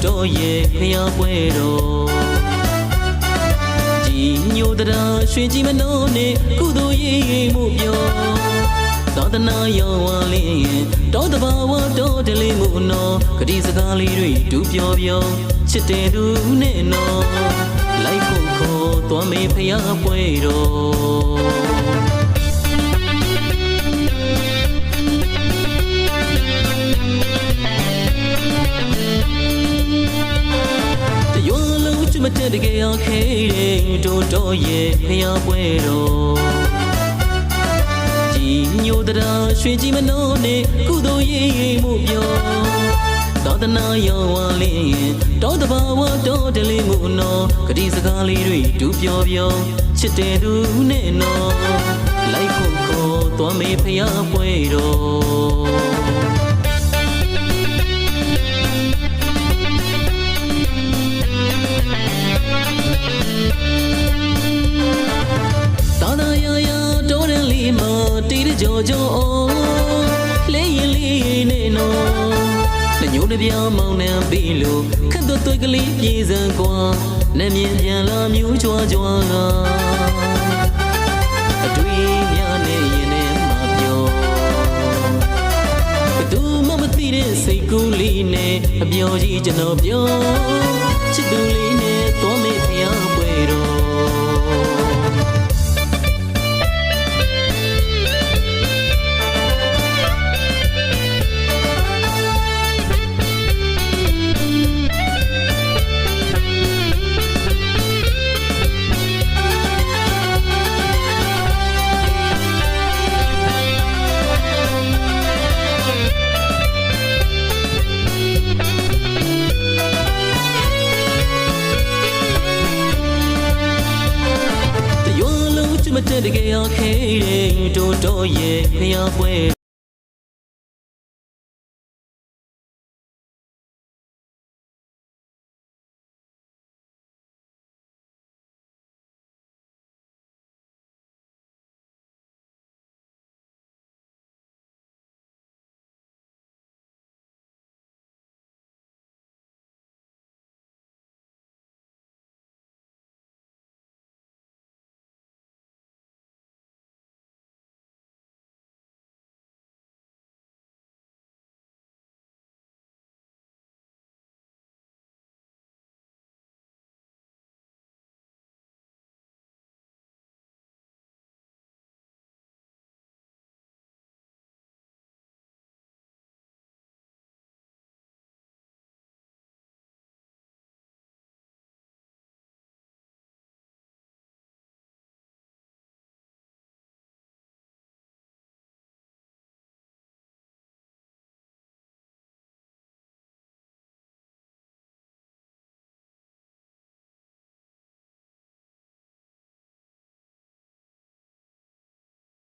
တော်ရဲ့ဖျားပွဲတော်ကြီးညိုတရာရွှေကြည်မနှောနဲ့ကုသိုလ်ရေးမှုပြောသာသနာရောဝါလင်းတောတဘာဝတော်တလေးမှုနော်ဂတိစကားလေးတွေတူပြောပြောချစ်တဲ့သူနဲ့နော်လိုက်ဖို့ခေါ်သွားမေဖျားပွဲတော်မတက်တကယ်အောင်ခေတဲ့တို့တော်ရဲ့ဖျားပွဲတော်ကြီးညိုတရာရွှေကြည်မနှောနဲ့ကုသိုလ်ရေးမှုပြောသာသနာရောဝါလင်းတောတဘာဝတော်တလေးမှုနော်ဂတိစကားလေးတွေတူပြောပြောချစ်တဲ့သူနဲ့နော်လိုက်ဖို့ခေါ်သွားမေဖျားပွဲတော်ကြောကြောလေးရင်လေးနဲ့နော်လက်ညှိုးတစ်ပြောင်းမောင်းနှံပြီးလို့ခက်သွက်သွက်ကလေးပြေးစံကွာနဲ့မြင်ပြန်လာမျိုးကြွားကြွားကအတွေ့များနဲ့ရင်ထဲမှာပြောဘသူမှမသိတဲ့စိတ်ကူးလေးနဲ့အပြောကြီးကျွန်တော်ပြောချစ်သူလေးနဲ့သွားမေ့ဖျားပွဲတော်မတက်တကယ်အောင်ခေတဲ့တို့တော်ရဲ့ဖျားပွဲ